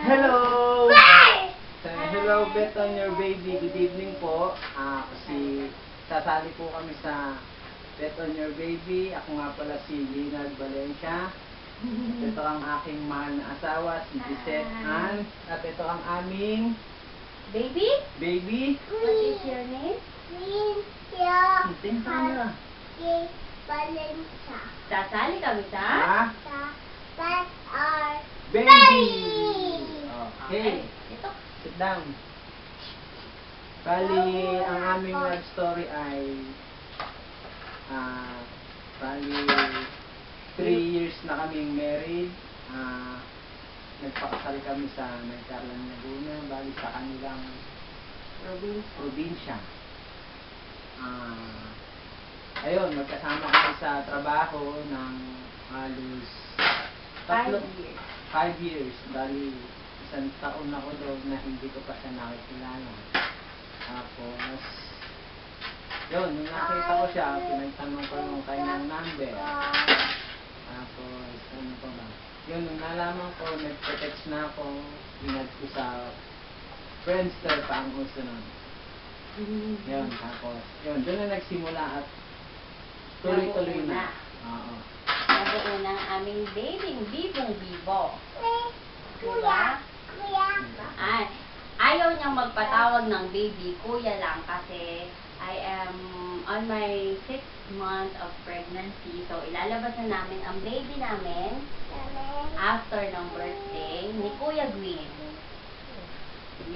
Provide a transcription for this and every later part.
Hello! Hello, Bet on your baby. Good evening po. Kasi sasali po kami sa Bet on your baby. Ako nga pala si Leonard Valencia. Ito ang aking mahal na asawa, si Gisette Ann. At ito ang aming Baby? baby. What is your name? Tingnan ka na. Sasali kami sa? Baby! Okay. Ito. Sit down. Bali, ang aming love story ay bali 3 years na kaming married. Nagpakasal kami sa Nagcarlan, Laguna, bali sa kanilang probinsya. Ayun, magkasama kami sa trabaho ng halos 5 years. Bali, 1 taon ako doon na hindi ko pa siya nakikilala. Tapos, yun, nung nakita ko siya, pinagtanong ko yung kanyang number. Tapos, ano pa ba? Yun, nung nalaman ko, nagpe-text na ako, inad ko sa Friendster pa ang uso nun. Yun, tapos, yun, doon na nagsimula at tuloy-tuloy na. Oo. Nabuo ng aming baby, bibong-bibo. Diba? Ay, ayaw niyang magpatawag ng baby, kuya lang, kasi I am on my 6th month of pregnancy. So, ilalabas na namin ang baby namin after ng birthday ni Kuya Gwyn.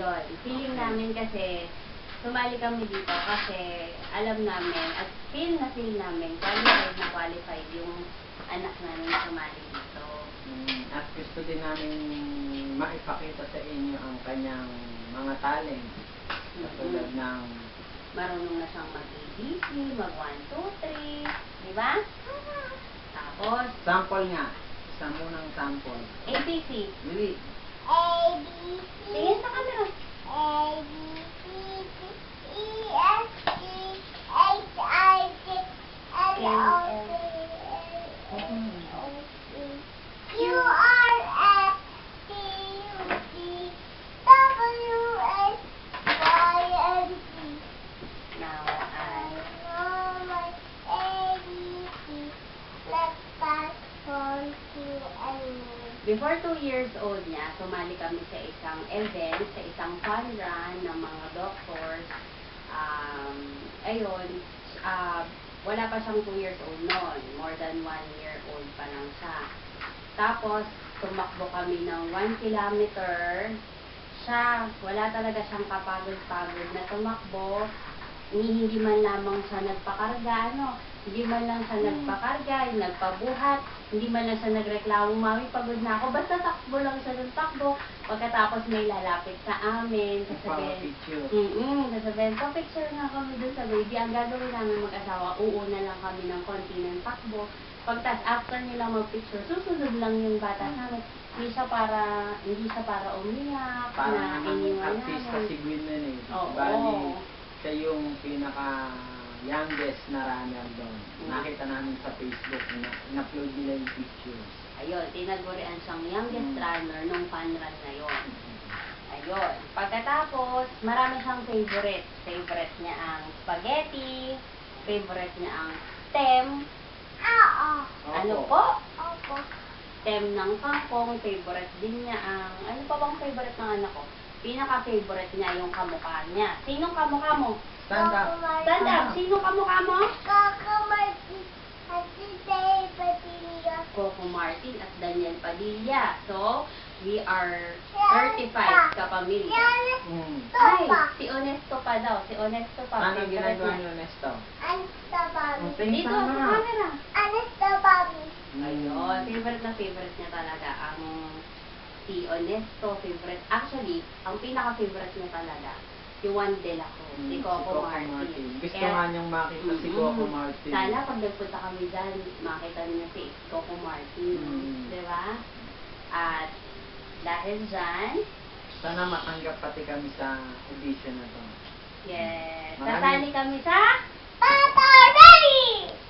Yun. Feeling namin kasi sumali kami dito kasi alam namin at feel namin qualified yung anak namin na sumali dito. At gusto din namin maipakita sa inyo ang kanyang mga talent. Katulad ng marunong na siyang mag-ABC, mag-1, 2, 3, di ba? Tapos, sample nga. Isa munang sample. ABC. Dili. Tingin sa camera. Before 2 years old niya, sumali kami sa isang event, sa isang fun run ng mga doctors. Ayun, wala pa siyang 2 years old noon. More than 1 year old pa lang siya. Tapos, tumakbo kami ng 1 kilometer. Siya, wala talaga siyang kapagod-pagod na tumakbo. Hindi man lamang siya nagpakarga, hindi man lang siya nagpakarga, nagpabuhat, hindi man lang siya nagreklamo, mami, pagod na ako. Basta takbo lang siya ng takbo. Pagkatapos may lalapit sa amin, sasabihin, sasabihin, pa-picture nga kami dun sa baby. Ang gagawin namin mag-asawa, uuna lang kami ng konti ng takbo. Pagtas, after nila mag-picture, susunod lang yung bata namin. Hindi siya para umiyak, parang na iniwan artist namin. kasi Gwyn nun eh. Oo. Bali, siya yung pinaka-youngest na runner doon. Nakita namin sa Facebook na in-upload nila yung pictures. Ayun, tinagurian siyang youngest runner nung fun run na yun. Ayun. Pagkatapos, marami siyang favorite. Favorite niya ang spaghetti, favorite niya ang stem. Ano po? Stem ng kangkong, favorite din niya ang, ano pa bang favorite ng anak ko? Pinaka-favorite niya yung kamukha niya. Sinong kamukha mo? Stand up. Stand up. Sino kamukha mo? Coco Martin at Daniel Padilla. So, we are 35 kapamilya. Ay, si Onesto pa daw. Si Onesto pa. Ano favorite ginagawa niya. niyo, Nesto? Dito, sa camera. Ayun. Ayun, favorite niya talaga ang si Onesto, favorite. Actually, ang pinaka-favorite niya talaga, si Juan de la Cruz, si Coco Martin. Gusto Kaya, nga niyang makita si Coco Martin. sana pag nagpunta kami dyan, makita niyo si Coco Martin. Di ba? At dahil dyan, Sana matanggap pati kami sa audition na to. yes, Maraming- sasali kami sa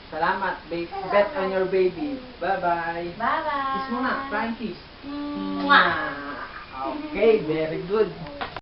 Salamat, Bet on your baby. Bye-bye. Bye-bye! Kiss mo na, flying kiss. Mwah! Okay. Okay, very good.